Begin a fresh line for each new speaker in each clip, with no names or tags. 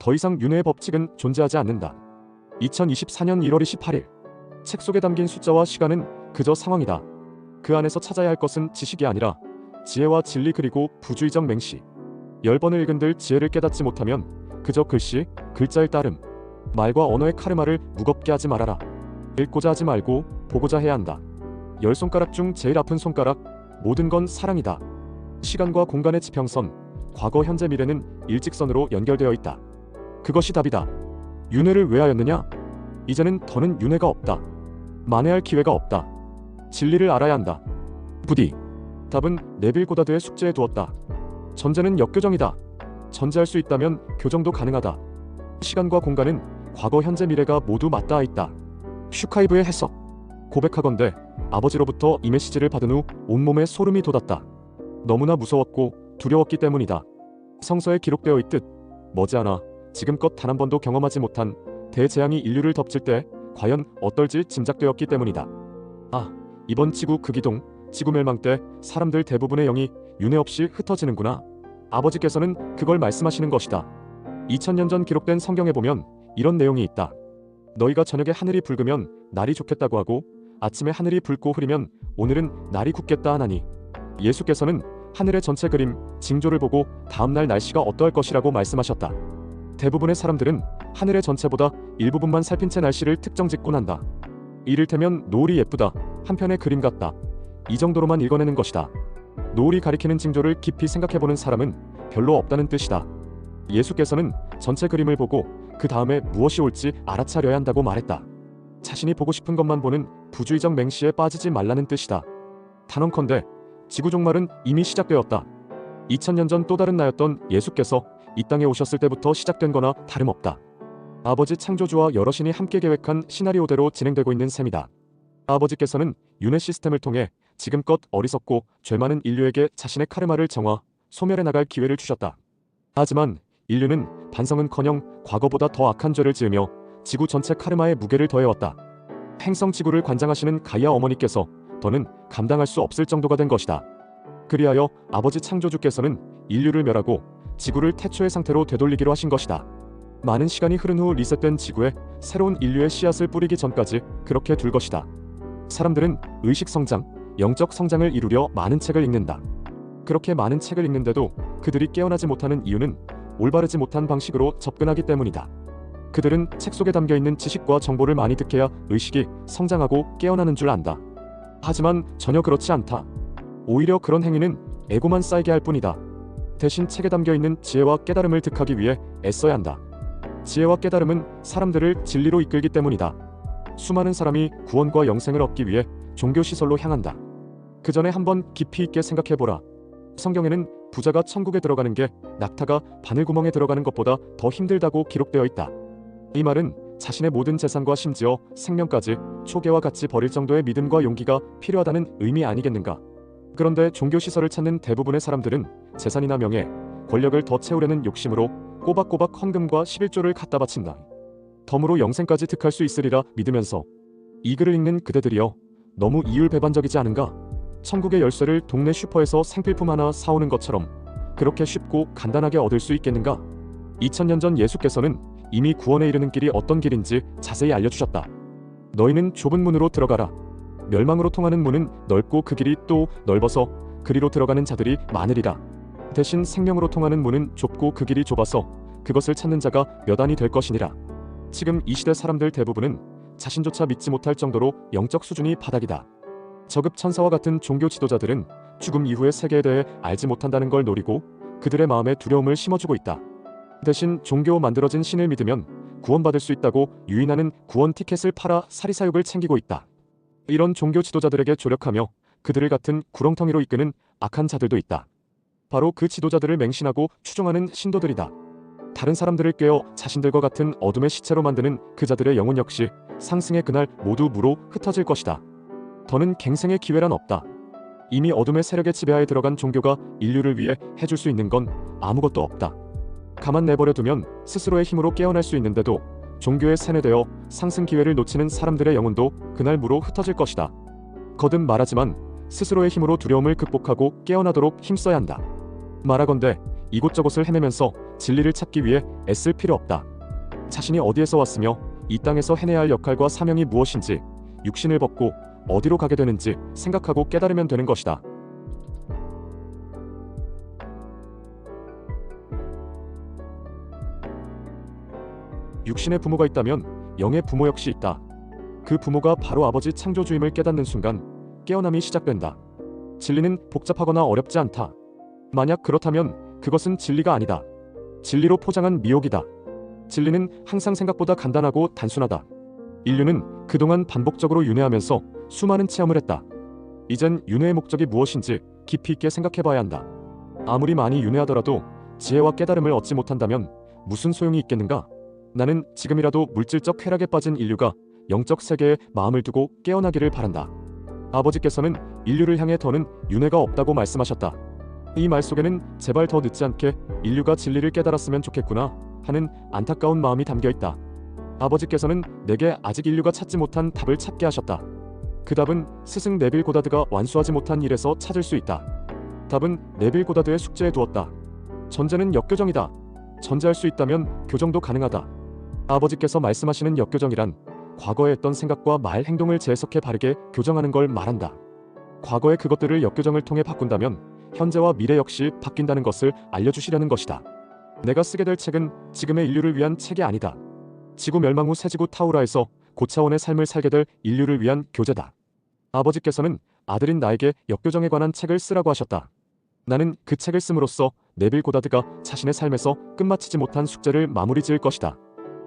더 이상 윤회의 법칙은 존재하지 않는다. 2024년 1월 28일. 책 속에 담긴 숫자와 시간은 그저 상황이다. 그 안에서 찾아야 할 것은 지식이 아니라 지혜와 진리 그리고 부주의적 맹시. 10번을 읽은들 지혜를 깨닫지 못하면 그저 글씨, 글자일 따름. 말과 언어의 카르마를 무겁게 하지 말아라. 읽고자 하지 말고 보고자 해야 한다. 10손가락 중 제일 아픈 손가락. 모든 건 사랑이다. 시간과 공간의 지평선, 과거, 현재, 미래는 일직선으로 연결되어 있다. 그것이 답이다. 윤회를 왜 하였느냐? 이제는 더는 윤회가 없다. 만회할 기회가 없다. 진리를 알아야 한다. 부디. 답은 네빌 고다드의 숙제에 두었다. 전제는 역교정이다. 전제할 수 있다면 교정도 가능하다. 시간과 공간은 과거, 현재, 미래가 모두 맞닿아 있다. 슈카이브의 해석. 고백하건대 아버지로부터 이 메시지를 받은 후 온몸에 소름이 돋았다. 너무나 무서웠고 두려웠기 때문이다. 성서에 기록되어 있듯 머지않아 지금껏 단 한 번도 경험하지 못한 대재앙이 인류를 덮칠 때 과연 어떨지 짐작되었기 때문이다. 이번 지구 극이동, 지구 멸망 때 사람들 대부분의 영이 윤회 없이 흩어지는구나. 아버지께서는 그걸 말씀하시는 것이다. 2000년 전 기록된 성경에 보면 이런 내용이 있다. 너희가 저녁에 하늘이 붉으면 날이 좋겠다고 하고 아침에 하늘이 붉고 흐리면 오늘은 날이 굳겠다 하나니. 예수께서는 하늘의 전체 그림, 징조를 보고 다음날 날씨가 어떠할 것이라고 말씀하셨다. 대부분의 사람들은 하늘의 전체보다 일부분만 살핀 채 날씨를 특정짓곤 한다. 이를테면 노을이 예쁘다, 한편의 그림 같다, 이 정도로만 읽어내는 것이다. 노을이 가리키는 징조를 깊이 생각해보는 사람은 별로 없다는 뜻이다. 예수께서는 전체 그림을 보고 그 다음에 무엇이 올지 알아차려야 한다고 말했다. 자신이 보고 싶은 것만 보는 부주의적 맹시에 빠지지 말라는 뜻이다. 단언컨대 지구 종말은 이미 시작되었다. 2000년 전 또 다른 나였던 예수께서 이 땅에 오셨을 때부터 시작된 거나 다름없다. 아버지 창조주와 여러 신이 함께 계획한 시나리오대로 진행되고 있는 셈이다. 아버지께서는 윤회 시스템을 통해 지금껏 어리석고 죄 많은 인류에게 자신의 카르마를 정화, 소멸해 나갈 기회를 주셨다. 하지만 인류는 반성은커녕 과거보다 더 악한 죄를 지으며 지구 전체 카르마에 무게를 더해왔다. 행성 지구를 관장하시는 가이아 어머니께서 더는 감당할 수 없을 정도가 된 것이다. 그리하여 아버지 창조주께서는 인류를 멸하고 지구를 태초의 상태로 되돌리기로 하신 것이다. 많은 시간이 흐른 후 리셋된 지구에 새로운 인류의 씨앗을 뿌리기 전까지 그렇게 둘 것이다. 사람들은 의식 성장, 영적 성장을 이루려 많은 책을 읽는다. 그렇게 많은 책을 읽는데도 그들이 깨어나지 못하는 이유는 올바르지 못한 방식으로 접근하기 때문이다. 그들은 책 속에 담겨있는 지식과 정보를 많이 득해야 의식이 성장하고 깨어나는 줄 안다. 하지만 전혀 그렇지 않다. 오히려 그런 행위는 에고만 쌓이게 할 뿐이다. 대신 책에 담겨있는 지혜와 깨달음을 득하기 위해 애써야 한다. 지혜와 깨달음은 사람들을 진리로 이끌기 때문이다. 수많은 사람이 구원과 영생을 얻기 위해 종교시설로 향한다. 그 전에 한번 깊이 있게 생각해보라. 성경에는 부자가 천국에 들어가는 게 낙타가 바늘구멍에 들어가는 것보다 더 힘들다고 기록되어 있다. 이 말은 자신의 모든 재산과 심지어 생명까지 초계와 같이 버릴 정도의 믿음과 용기가 필요하다는 의미 아니겠는가? 그런데 종교시설을 찾는 대부분의 사람들은 재산이나 명예, 권력을 더 채우려는 욕심으로 꼬박꼬박 헌금과 11조를 갖다 바친다. 덤으로 영생까지 득할 수 있으리라 믿으면서 이 글을 읽는 그대들이여, 너무 이율배반적이지 않은가? 천국의 열쇠를 동네 슈퍼에서 생필품 하나 사오는 것처럼 그렇게 쉽고 간단하게 얻을 수 있겠는가? 2000년 전 예수께서는 이미 구원에 이르는 길이 어떤 길인지 자세히 알려주셨다. 너희는 좁은 문으로 들어가라. 멸망으로 통하는 문은 넓고 그 길이 또 넓어서 그리로 들어가는 자들이 많으리라. 대신 생명으로 통하는 문은 좁고 그 길이 좁아서 그것을 찾는 자가 몇 안이 될 것이니라. 지금 이 시대 사람들 대부분은 자신조차 믿지 못할 정도로 영적 수준이 바닥이다. 저급 천사와 같은 종교 지도자들은 죽음 이후의 세계에 대해 알지 못한다는 걸 노리고 그들의 마음에 두려움을 심어주고 있다. 대신 종교 만들어진 신을 믿으면 구원받을 수 있다고 유인하는 구원 티켓을 팔아 사리사욕을 챙기고 있다. 이런 종교 지도자들에게 조력하며 그들을 같은 구렁텅이로 이끄는 악한 자들도 있다. 바로 그 지도자들을 맹신하고 추종하는 신도들이다. 다른 사람들을 깨어 자신들과 같은 어둠의 시체로 만드는 그 자들의 영혼 역시 상승의 그날 모두 무로 흩어질 것이다. 더는 갱생의 기회란 없다. 이미 어둠의 세력의 지배하에 들어간 종교가 인류를 위해 해줄 수 있는 건 아무것도 없다. 가만 내버려 두면 스스로의 힘으로 깨어날 수 있는데도 종교에 세뇌되어 상승 기회를 놓치는 사람들의 영혼도 그날 무로 흩어질 것이다. 거듭 말하지만 스스로의 힘으로 두려움을 극복하고 깨어나도록 힘써야 한다. 말하건대 이곳저곳을 헤매면서 진리를 찾기 위해 애쓸 필요 없다. 자신이 어디에서 왔으며 이 땅에서 해내야 할 역할과 사명이 무엇인지, 육신을 벗고 어디로 가게 되는지 생각하고 깨달으면 되는 것이다. 육신의 부모가 있다면 영의 부모 역시 있다. 그 부모가 바로 아버지 창조주임을 깨닫는 순간 깨어남이 시작된다. 진리는 복잡하거나 어렵지 않다. 만약 그렇다면 그것은 진리가 아니다. 진리로 포장한 미혹이다. 진리는 항상 생각보다 간단하고 단순하다. 인류는 그동안 반복적으로 윤회하면서 수많은 체험을 했다. 이젠 윤회의 목적이 무엇인지 깊이 있게 생각해봐야 한다. 아무리 많이 윤회하더라도 지혜와 깨달음을 얻지 못한다면 무슨 소용이 있겠는가? 나는 지금이라도 물질적 쾌락에 빠진 인류가 영적 세계에 마음을 두고 깨어나기를 바란다. 아버지께서는 인류를 향해 더는 윤회가 없다고 말씀하셨다. 이 말 속에는 제발 더 늦지 않게 인류가 진리를 깨달았으면 좋겠구나 하는 안타까운 마음이 담겨 있다. 아버지께서는 내게 아직 인류가 찾지 못한 답을 찾게 하셨다. 그 답은 스승 네빌 고다드가 완수하지 못한 일에서 찾을 수 있다. 답은 네빌 고다드의 숙제에 두었다. 전제는 역교정이다. 전제할 수 있다면 교정도 가능하다. 아버지께서 말씀하시는 역교정이란 과거에 했던 생각과 말, 행동을 재해석해 바르게 교정하는 걸 말한다. 과거의 그것들을 역교정을 통해 바꾼다면 현재와 미래 역시 바뀐다는 것을 알려주시려는 것이다. 내가 쓰게 될 책은 지금의 인류를 위한 책이 아니다. 지구 멸망 후 새 지구 타우라에서 고차원의 삶을 살게 될 인류를 위한 교재다. 아버지께서는 아들인 나에게 역교정에 관한 책을 쓰라고 하셨다. 나는 그 책을 씀으로써 네빌 고다드가 자신의 삶에서 끝마치지 못한 숙제를 마무리 지을 것이다.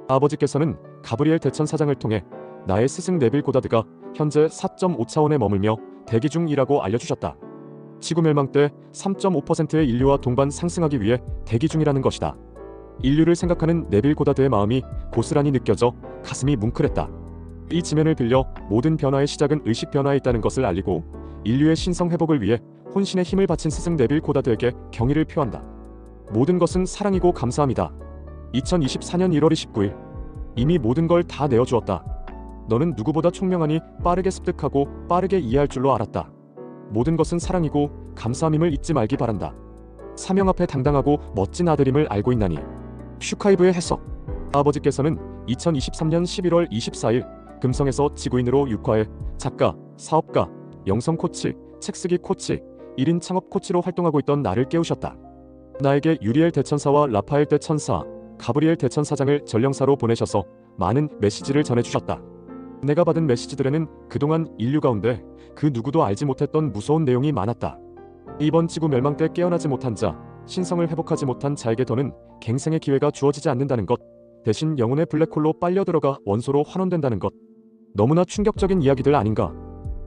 아버지께서는 가브리엘 대천사장을 통해 나의 스승 네빌 고다드가 현재 4.5차원에 머물며 대기 중이라고 알려주셨다. 지구 멸망 때 3.5%의 인류와 동반 상승하기 위해 대기 중이라는 것이다. 인류를 생각하는 네빌 고다드의 마음이 고스란히 느껴져 가슴이 뭉클했다. 이 지면을 빌려 모든 변화의 시작은 의식 변화에 있다는 것을 알리고 인류의 신성 회복을 위해 혼신의 힘을 바친 스승 네빌 고다드에게 경의를 표한다. 모든 것은 사랑이고 감사함이다. 2024년 1월 29일 이미 모든 걸 다 내어주었다. 너는 누구보다 총명하니 빠르게 습득하고 빠르게 이해할 줄로 알았다. 모든 것은 사랑이고 감사함임을 잊지 말기 바란다. 사명 앞에 당당하고 멋진 아들임을 알고 있나니. 슈카이브의 해석. 아버지께서는 2023년 11월 24일 금성에서 지구인으로 육화해 작가, 사업가, 영성 코치, 책쓰기 코치, 1인 창업 코치로 활동하고 있던 나를 깨우셨다. 나에게 유리엘 대천사와 라파엘 대천사, 가브리엘 대천사장을 전령사로 보내셔서 많은 메시지를 전해주셨다. 내가 받은 메시지들에는 그동안 인류 가운데 그 누구도 알지 못했던 무서운 내용이 많았다. 이번 지구 멸망 때 깨어나지 못한 자, 신성을 회복하지 못한 자에게 더는 갱생의 기회가 주어지지 않는다는 것, 대신 영혼의 블랙홀로 빨려 들어가 원소로 환원된다는 것. 너무나 충격적인 이야기들 아닌가?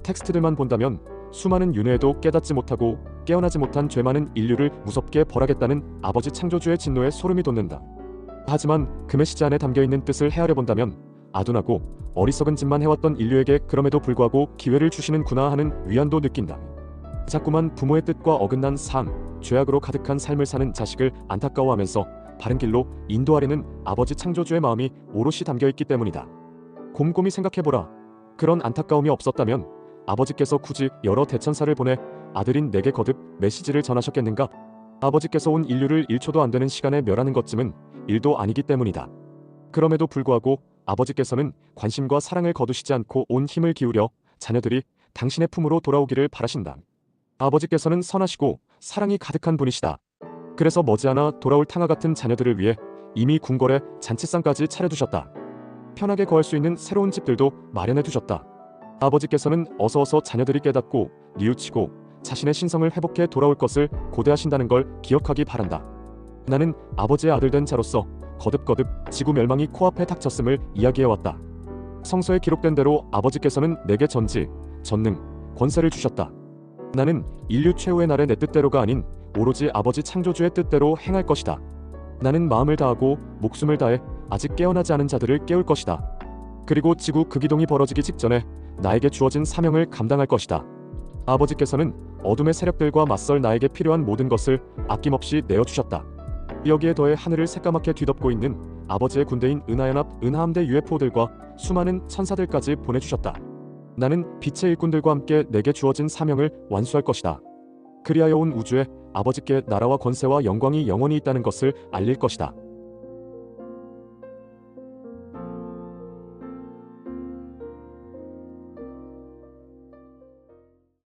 텍스트들만 본다면 수많은 윤회에도 깨닫지 못하고 깨어나지 못한 죄 많은 인류를 무섭게 벌하겠다는 아버지 창조주의 진노에 소름이 돋는다. 하지만 그 메시지 안에 담겨있는 뜻을 헤아려 본다면 아둔하고 어리석은 짓만 해왔던 인류에게 그럼에도 불구하고 기회를 주시는구나 하는 위안도 느낀다. 자꾸만 부모의 뜻과 어긋난 삶, 죄악으로 가득한 삶을 사는 자식을 안타까워하면서 바른 길로 인도하려는 아버지 창조주의 마음이 오롯이 담겨있기 때문이다. 곰곰이 생각해보라. 그런 안타까움이 없었다면 아버지께서 굳이 여러 대천사를 보내 아들인 내게 거듭 메시지를 전하셨겠는가? 아버지께서 온 인류를 1초도 안 되는 시간에 멸하는 것쯤은 일도 아니기 때문이다. 그럼에도 불구하고 아버지께서는 관심과 사랑을 거두시지 않고 온 힘을 기울여 자녀들이 당신의 품으로 돌아오기를 바라신다. 아버지께서는 선하시고 사랑이 가득한 분이시다. 그래서 머지않아 돌아올 탕화 같은 자녀들을 위해 이미 궁궐에 잔치상까지 차려두셨다. 편하게 거할 수 있는 새로운 집들도 마련해 두셨다. 아버지께서는 어서 자녀들이 깨닫고 뉘우치고 자신의 신성을 회복해 돌아올 것을 고대하신다는 걸 기억하기 바란다. 나는 아버지의 아들 된 자로서 거듭 지구 멸망이 코앞에 닥쳤음을 이야기해왔다. 성서에 기록된 대로 아버지께서는 내게 전지, 전능, 권세를 주셨다. 나는 인류 최후의 날의 내 뜻대로가 아닌 오로지 아버지 창조주의 뜻대로 행할 것이다. 나는 마음을 다하고 목숨을 다해 아직 깨어나지 않은 자들을 깨울 것이다. 그리고 지구 극이동이 벌어지기 직전에 나에게 주어진 사명을 감당할 것이다. 아버지께서는 어둠의 세력들과 맞설 나에게 필요한 모든 것을 아낌없이 내어주셨다. 여기에 더해 하늘을 새까맣게 뒤덮고 있는 아버지의 군대인 은하연합 은하함대 UFO들과 수많은 천사들까지 보내주셨다. 나는 빛의 일꾼들과 함께 내게 주어진 사명을 완수할 것이다. 그리하여 온 우주에 아버지께 나라와 권세와 영광이 영원히 있다는 것을 알릴 것이다.